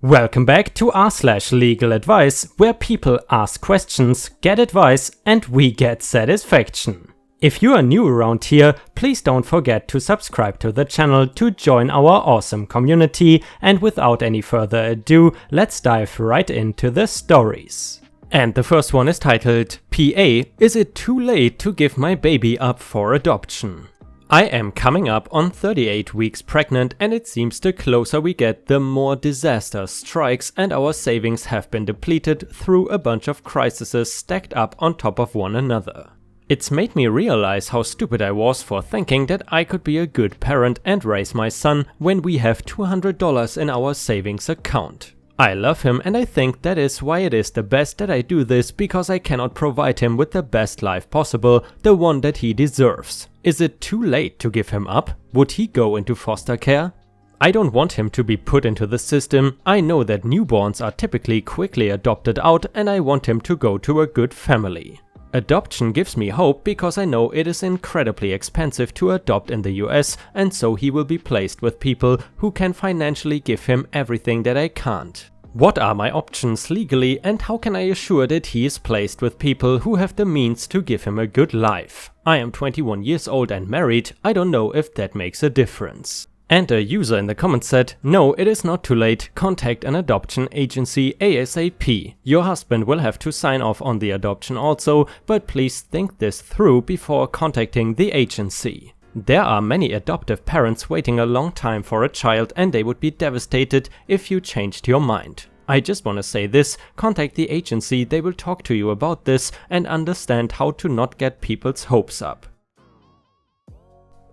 Welcome back to r/LegalAdvice, where people ask questions, get advice, and we get satisfaction. If you are new around here, please don't forget to subscribe to the channel to join our awesome community, and without any further ado, let's dive right into the stories. And the first one is titled, PA, is it too late to give my baby up for adoption? I am coming up on 38 weeks pregnant, and it seems the closer we get, the more disaster strikes, and our savings have been depleted through a bunch of crises stacked up on top of one another. It's made me realize how stupid I was for thinking that I could be a good parent and raise my son when we have $200 in our savings account. I love him, and I think that is why it is the best that I do this, because I cannot provide him with the best life possible, the one that he deserves. Is it too late to give him up? Would he go into foster care? I don't want him to be put into the system. I know that newborns are typically quickly adopted out, and I want him to go to a good family. Adoption gives me hope because I know it is incredibly expensive to adopt in the US, and so he will be placed with people who can financially give him everything that I can't. What are my options legally, and how can I assure that he is placed with people who have the means to give him a good life? I am 21 years old and married. I don't know if that makes a difference. And a user in the comments said, no, it is not too late, contact an adoption agency ASAP. Your husband will have to sign off on the adoption also, but please think this through before contacting the agency. There are many adoptive parents waiting a long time for a child, and they would be devastated if you changed your mind. I just want to say this, contact the agency, they will talk to you about this and understand how to not get people's hopes up.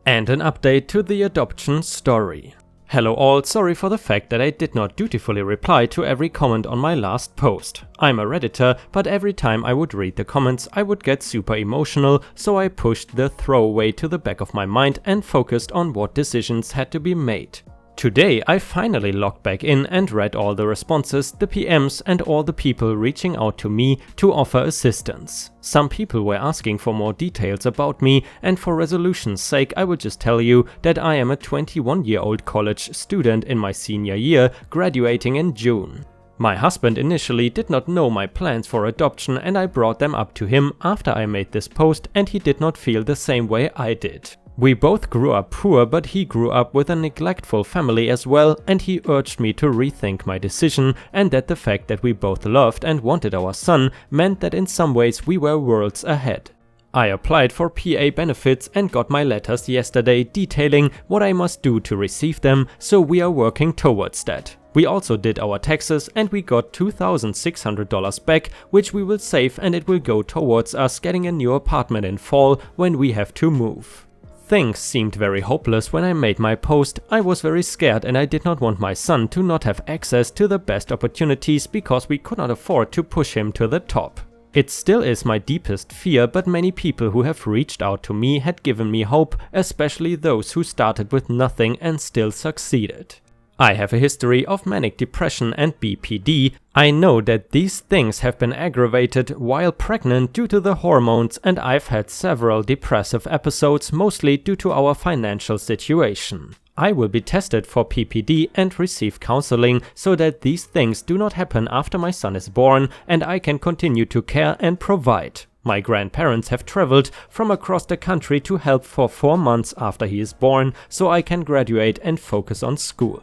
And an update to the adoption story. Hello all, sorry for the fact that I did not dutifully reply to every comment on my last post. I'm a Redditor, but every time I would read the comments I would get super emotional, so I pushed the throwaway to the back of my mind and focused on what decisions had to be made. Today I finally logged back in and read all the responses, the PMs, and all the people reaching out to me to offer assistance. Some people were asking for more details about me, and for resolution's sake I will just tell you that I am a 21-year-old college student in my senior year, graduating in June. My husband initially did not know my plans for adoption, and I brought them up to him after I made this post, and he did not feel the same way I did. We both grew up poor, but he grew up with a neglectful family as well, and he urged me to rethink my decision, and that the fact that we both loved and wanted our son meant that in some ways we were worlds ahead. I applied for PA benefits and got my letters yesterday detailing what I must do to receive them, so we are working towards that. We also did our taxes and we got $2,600 back, which we will save, and it will go towards us getting a new apartment in fall when we have to move. Things seemed very hopeless when I made my post. I was very scared, and I did not want my son to not have access to the best opportunities because we could not afford to push him to the top. It still is my deepest fear, but many people who have reached out to me had given me hope, especially those who started with nothing and still succeeded. I have a history of manic depression and BPD. I know that these things have been aggravated while pregnant due to the hormones, and I've had several depressive episodes, mostly due to our financial situation. I will be tested for PPD and receive counseling so that these things do not happen after my son is born, and I can continue to care and provide. My grandparents have traveled from across the country to help for 4 months after he is born, so I can graduate and focus on school.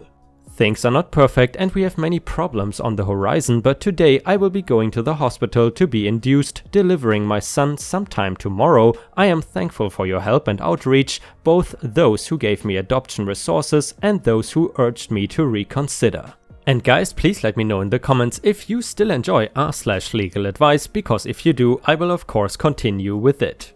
Things are not perfect and we have many problems on the horizon, but today I will be going to the hospital to be induced, delivering my son sometime tomorrow. I am thankful for your help and outreach, both those who gave me adoption resources and those who urged me to reconsider. And guys, please let me know in the comments if you still enjoy r/LegalAdvice, because if you do, I will of course continue with it.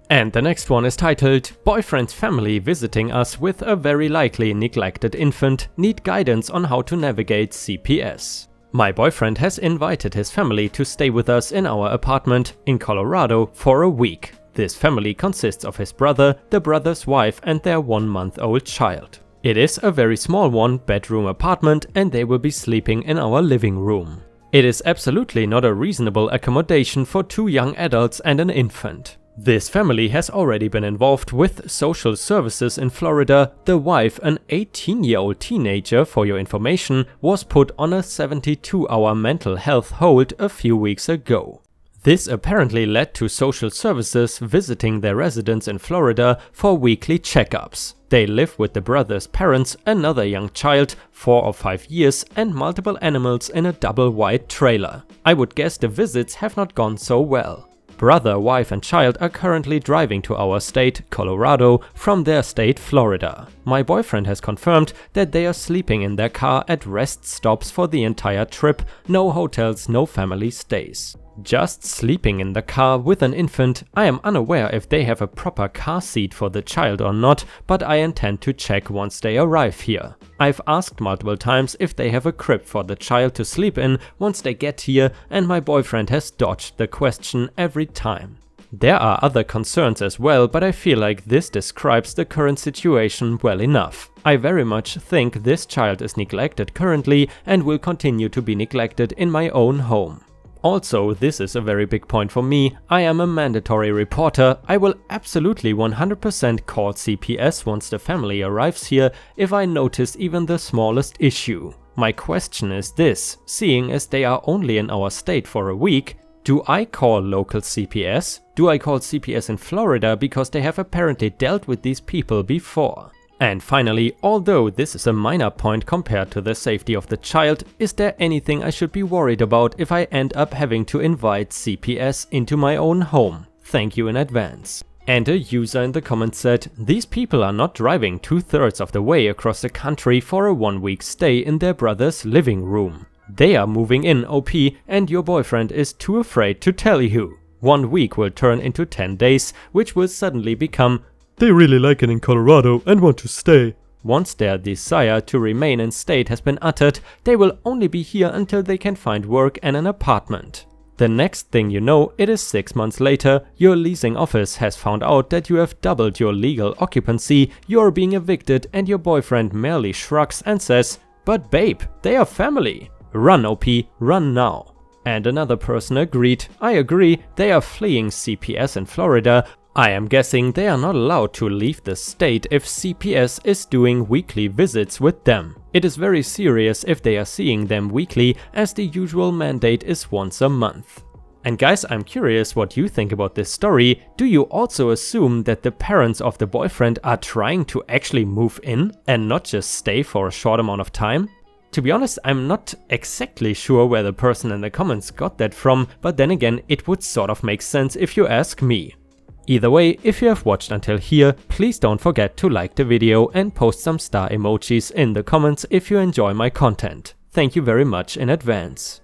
And the next one is titled, Boyfriend's family visiting us with a very likely neglected infant, need guidance on how to navigate CPS. My boyfriend has invited his family to stay with us in our apartment in Colorado for a week. This family consists of his brother, the brother's wife, and their 1-month-old child. It is a very small one-bedroom apartment, and they will be sleeping in our living room. It is absolutely not a reasonable accommodation for 2 young adults and an infant. This family has already been involved with social services in Florida. The wife, an 18-year-old teenager for your information, was put on a 72-hour mental health hold a few weeks ago. This apparently led to social services visiting their residence in Florida for weekly checkups. They live with the brother's parents, another young child, 4 or 5 years, and multiple animals in a double-wide trailer. I would guess the visits have not gone so well. Brother, wife and child are currently driving to our state, Colorado, from their state, Florida. My boyfriend has confirmed that they are sleeping in their car at rest stops for the entire trip, no hotels, no family stays. Just sleeping in the car with an infant. I am unaware if they have a proper car seat for the child or not, but I intend to check once they arrive here. I've asked multiple times if they have a crib for the child to sleep in once they get here, and my boyfriend has dodged the question every time. There are other concerns as well, but I feel like this describes the current situation well enough. I very much think this child is neglected currently and will continue to be neglected in my own home. Also, this is a very big point for me. I am a mandatory reporter. I will absolutely 100% call CPS once the family arrives here if I notice even the smallest issue. My question is this: seeing as they are only in our state for a week, do I call local CPS? Do I call CPS in Florida because they have apparently dealt with these people before? And finally, although this is a minor point compared to the safety of the child, is there anything I should be worried about if I end up having to invite CPS into my own home? Thank you in advance. And a user in the comments said, these people are not driving 2/3 of the way across the country for a 1-week stay in their brother's living room. They are moving in, OP, and your boyfriend is too afraid to tell you. 1 week will turn into 10 days, which will suddenly become, they really like it in Colorado and want to stay. Once their desire to remain in state has been uttered, they will only be here until they can find work and an apartment. The next thing you know, it is 6 months later, your leasing office has found out that you have doubled your legal occupancy, you're being evicted, and your boyfriend merely shrugs and says, but babe, they are family. Run, OP, run now. And another person agreed. I agree, they are fleeing CPS in Florida. I am guessing they are not allowed to leave the state if CPS is doing weekly visits with them. It is very serious if they are seeing them weekly, as the usual mandate is once a month. And guys, I'm curious what you think about this story. Do you also assume that the parents of the boyfriend are trying to actually move in and not just stay for a short amount of time? To be honest, I'm not exactly sure where the person in the comments got that from, but then again, it would sort of make sense if you ask me. Either way, if you have watched until here, please don't forget to like the video and post some star emojis in the comments if you enjoy my content. Thank you very much in advance.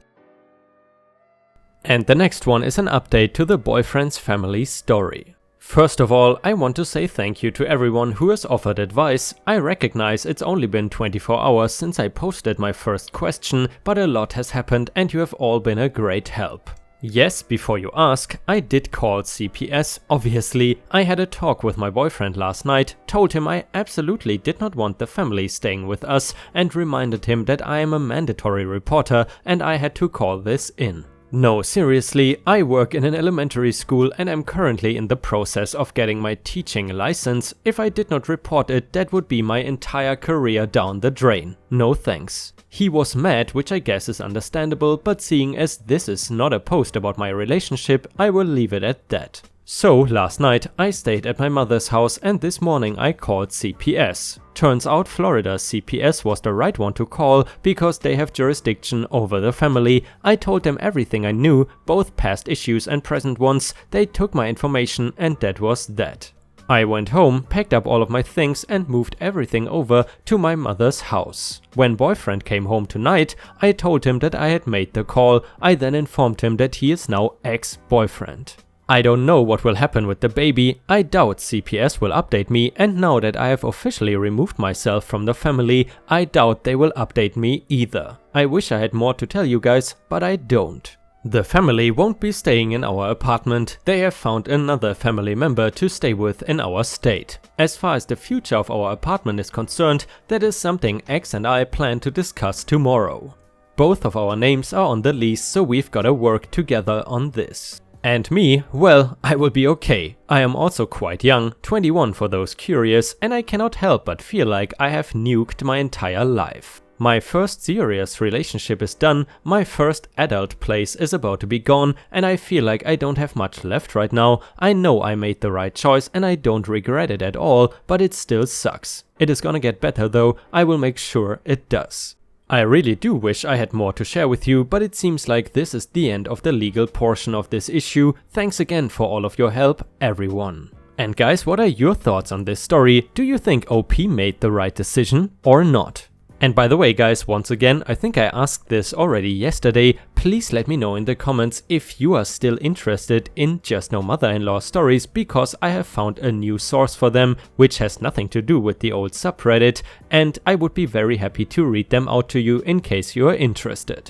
And the next one is an update to the boyfriend's family story. First of all, I want to say thank you to everyone who has offered advice. I recognize it's only been 24 hours since I posted my first question, but a lot has happened and you have all been a great help. Yes, before you ask, I did call CPS, obviously. I had a talk with my boyfriend last night, told him I absolutely did not want the family staying with us, and reminded him that I am a mandatory reporter and I had to call this in. No, seriously, I work in an elementary school and am currently in the process of getting my teaching license. If I did not report it, that would be my entire career down the drain. No thanks. He was mad, which I guess is understandable, but seeing as this is not a post about my relationship, I will leave it at that. So last night I stayed at my mother's house and this morning I called CPS. Turns out Florida's CPS was the right one to call because they have jurisdiction over the family. I told them everything I knew, both past issues and present ones. They took my information and that was that. I went home, packed up all of my things and moved everything over to my mother's house. When boyfriend came home tonight, I told him that I had made the call. I then informed him that he is now ex-boyfriend. I don't know what will happen with the baby. I doubt CPS will update me, and now that I have officially removed myself from the family, I doubt they will update me either. I wish I had more to tell you guys, but I don't. The family won't be staying in our apartment. They have found another family member to stay with in our state. As far as the future of our apartment is concerned, that is something X and I plan to discuss tomorrow. Both of our names are on the lease, so we've gotta work together on this. And me, well, I will be okay. I am also quite young, 21 for those curious, and I cannot help but feel like I have nuked my entire life. My first serious relationship is done, my first adult place is about to be gone, and I feel like I don't have much left right now. I know I made the right choice and I don't regret it at all, but it still sucks. It is gonna get better though, I will make sure it does. I really do wish I had more to share with you, but it seems like this is the end of the legal portion of this issue. Thanks again for all of your help, everyone. And guys, what are your thoughts on this story? Do you think OP made the right decision or not? And by the way guys, once again, I think I asked this already yesterday, please let me know in the comments if you are still interested in Just No Mother-in-Law stories, because I have found a new source for them, which has nothing to do with the old subreddit, and I would be very happy to read them out to you in case you are interested.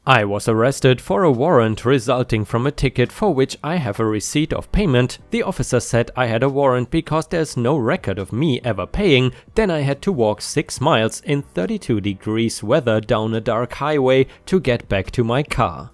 I was arrested for a warrant resulting from a ticket for which I have a receipt of payment. The officer said I had a warrant because there's no record of me ever paying. Then I had to walk 6 miles in 32 degrees weather down a dark highway to get back to my car.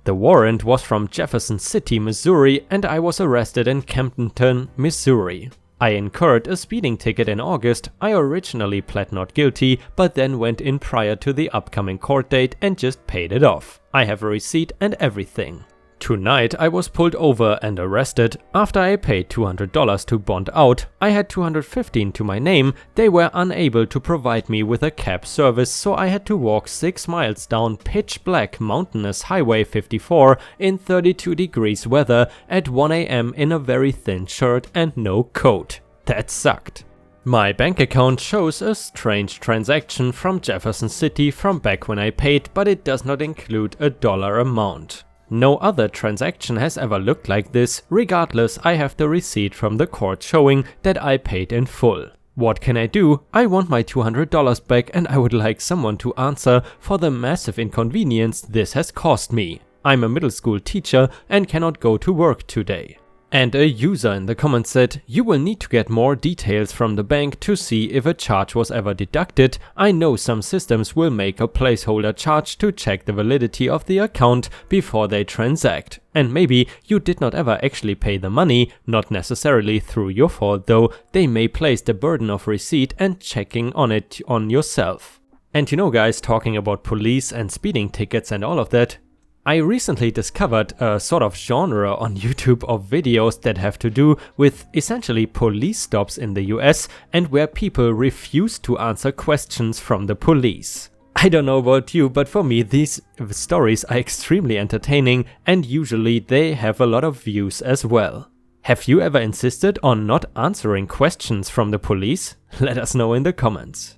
The warrant was from Jefferson City, Missouri, and I was arrested in Camdenton, Missouri. I incurred a speeding ticket in August. I originally pled not guilty, but then went in prior to the upcoming court date and just paid it off. I have a receipt and everything. Tonight I was pulled over and arrested. After I paid $200 to bond out, I had $215 to my name. They were unable to provide me with a cab service, so I had to walk 6 miles down pitch black mountainous Highway 54 in 32 degrees weather at 1 AM in a very thin shirt and no coat. That sucked. My bank account shows a strange transaction from Jefferson City from back when I paid, but it does not include a dollar amount. No other transaction has ever looked like this. Regardless, I have the receipt from the court showing that I paid in full. What can I do? I want my $200 back and I would like someone to answer for the massive inconvenience this has caused me. I'm a middle school teacher and cannot go to work today. And a user in the comments said, you will need to get more details from the bank to see if a charge was ever deducted. I know some systems will make a placeholder charge to check the validity of the account before they transact. And maybe you did not ever actually pay the money, not necessarily through your fault though. They may place the burden of receipt and checking on it on yourself. And you know guys, talking about police and speeding tickets and all of that, I recently discovered a sort of genre on YouTube of videos that have to do with essentially police stops in the US and where people refuse to answer questions from the police. I don't know about you, but for me these stories are extremely entertaining and usually they have a lot of views as well. Have you ever insisted on not answering questions from the police? Let us know in the comments.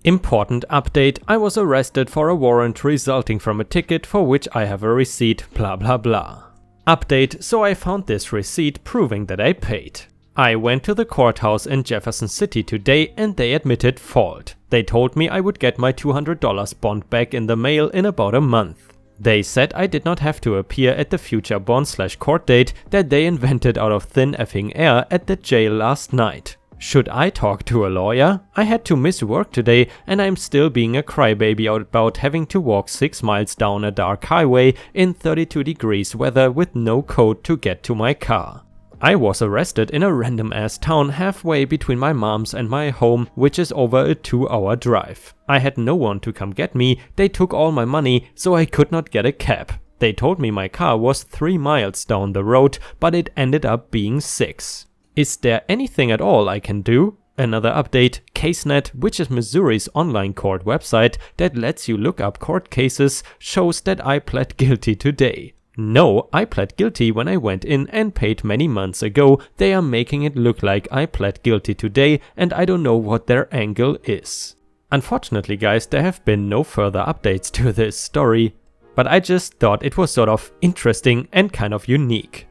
Important update, I was arrested for a warrant resulting from a ticket for which I have a receipt, blah blah blah. Update, so I found this receipt proving that I paid. I went to the courthouse in Jefferson City today and they admitted fault. They told me I would get my $200 bond back in the mail in about a month. They said I did not have to appear at the future bond/court date that they invented out of thin effing air at the jail last night. Should I talk to a lawyer? I had to miss work today and I'm still being a crybaby about having to walk 6 miles down a dark highway in 32 degrees weather with no coat to get to my car. I was arrested in a random ass town halfway between my mom's and my home, which is over a 2-hour drive. I had no one to come get me, they took all my money so I could not get a cab. They told me my car was 3 miles down the road, but it ended up being 6. Is there anything at all I can do? Another update, CaseNet, which is Missouri's online court website that lets you look up court cases, shows that I pled guilty today. No, I pled guilty when I went in and paid many months ago. They are making it look like I pled guilty today and I don't know what their angle is. Unfortunately guys, there have been no further updates to this story, but I just thought it was sort of interesting and kind of unique.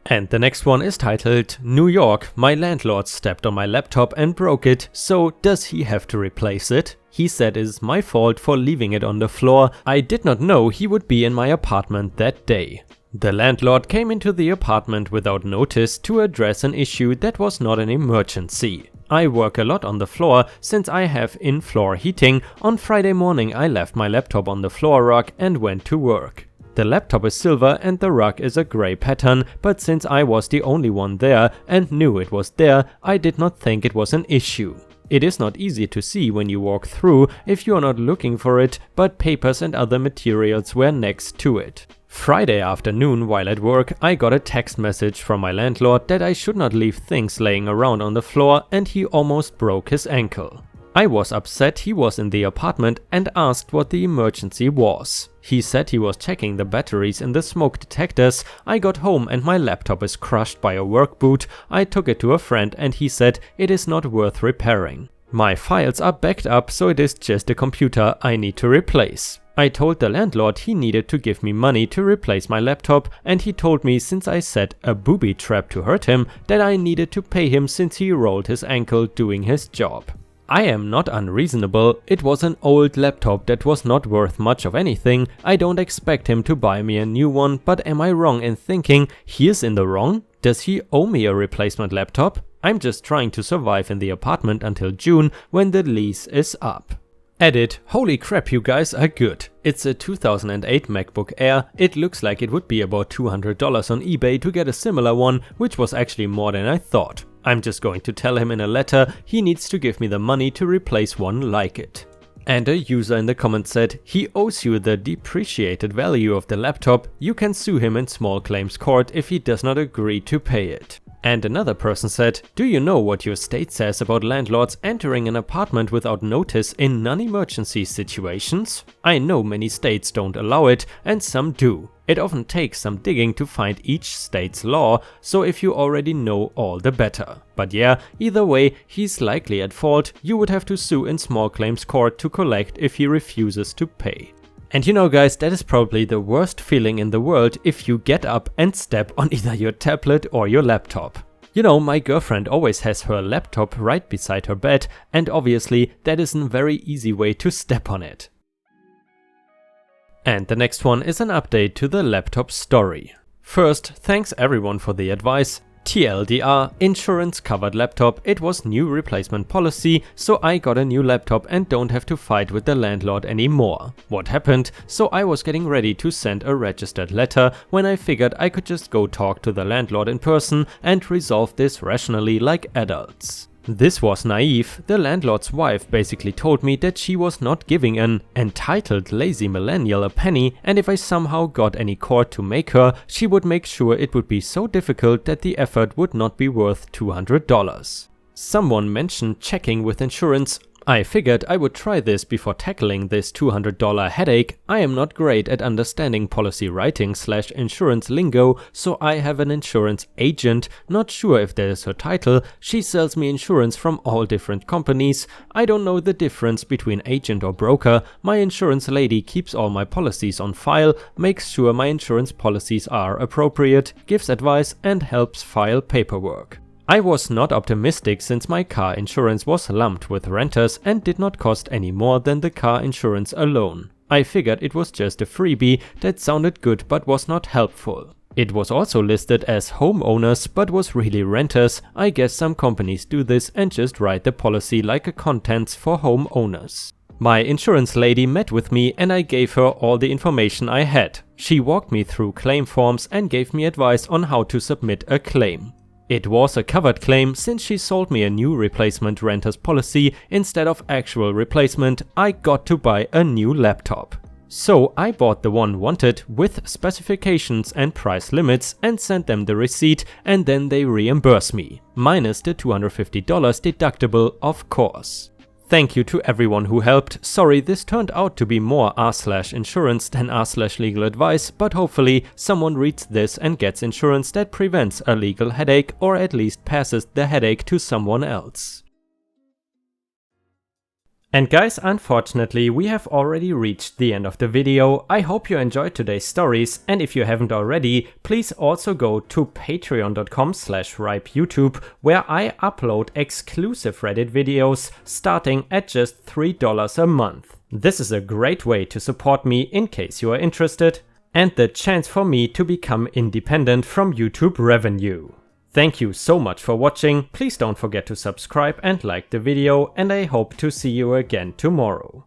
And the next one is titled, New York, my landlord stepped on my laptop and broke it, so does he have to replace it? He said it is my fault for leaving it on the floor. I did not know he would be in my apartment that day. The landlord came into the apartment without notice to address an issue that was not an emergency. I work a lot on the floor since I have in-floor heating. On Friday morning I left my laptop on the floor rug and went to work. The laptop is silver and the rug is a grey pattern, but since I was the only one there and knew it was there, I did not think it was an issue. It is not easy to see when you walk through if you are not looking for it, but papers and other materials were next to it. Friday afternoon while at work, I got a text message from my landlord that I should not leave things laying around on the floor, and he almost broke his ankle. I was upset he was in the apartment and asked what the emergency was. He said he was checking the batteries in the smoke detectors. I got home and my laptop is crushed by a work boot. I took it to a friend and he said it is not worth repairing. My files are backed up, so it is just a computer I need to replace. I told the landlord he needed to give me money to replace my laptop, and he told me since I set a booby trap to hurt him that I needed to pay him since he rolled his ankle doing his job. I am not unreasonable. It was an old laptop that was not worth much of anything. I don't expect him to buy me a new one, but am I wrong in thinking he is in the wrong? Does he owe me a replacement laptop? I'm just trying to survive in the apartment until June when the lease is up. Edit: holy crap, you guys are good. It's a 2008 MacBook Air. It looks like it would be about $200 on eBay to get a similar one, which was actually more than I thought. I'm just going to tell him in a letter he needs to give me the money to replace one like it. And a user in the comments said he owes you the depreciated value of the laptop. You can sue him in small claims court if he does not agree to pay it. And another person said, do you know what your state says about landlords entering an apartment without notice in non-emergency situations? I know many states don't allow it and some do. It often takes some digging to find each state's law, so if you already know, all the better. But yeah, either way, he's likely at fault. You would have to sue in small claims court to collect if he refuses to pay. And you know guys, that is probably the worst feeling in the world if you get up and step on either your tablet or your laptop. You know, my girlfriend always has her laptop right beside her bed, and obviously that is a very easy way to step on it. And the next one is an update to the laptop story. First, thanks everyone for the advice. TLDR, insurance covered laptop. It was new replacement policy, so I got a new laptop and don't have to fight with the landlord anymore. What happened? So I was getting ready to send a registered letter when I figured I could just go talk to the landlord in person and resolve this rationally like adults. This was naive. The landlord's wife basically told me that she was not giving an entitled lazy millennial a penny, and if I somehow got any court to make her, she would make sure it would be so difficult that the effort would not be worth $200. Someone mentioned checking with insurance. I figured I would try this before tackling this $200 headache. I am not great at understanding policy writing / insurance lingo, so I have an insurance agent. Not sure if that is her title. She sells me insurance from all different companies. I don't know the difference between agent or broker. My insurance lady keeps all my policies on file, makes sure my insurance policies are appropriate, gives advice and helps file paperwork. I was not optimistic since my car insurance was lumped with renters and did not cost any more than the car insurance alone. I figured it was just a freebie that sounded good but was not helpful. It was also listed as homeowners but was really renters. I guess some companies do this and just write the policy like a contents for homeowners. My insurance lady met with me and I gave her all the information I had. She walked me through claim forms and gave me advice on how to submit a claim. It was a covered claim since she sold me a new replacement renter's policy. Instead of actual replacement, I got to buy a new laptop. So I bought the one wanted with specifications and price limits and sent them the receipt, and then they reimburse me, minus the $250 deductible of course. Thank you to everyone who helped. Sorry, this turned out to be more r/insurance than r/legal advice, but hopefully someone reads this and gets insurance that prevents a legal headache or at least passes the headache to someone else. And guys, unfortunately, we have already reached the end of the video. I hope you enjoyed today's stories, and if you haven't already, please also go to patreon.com/ripeyoutube, where I upload exclusive Reddit videos starting at just $3 a month. This is a great way to support me in case you are interested, and the chance for me to become independent from YouTube revenue. Thank you so much for watching, please don't forget to subscribe and like the video, and I hope to see you again tomorrow.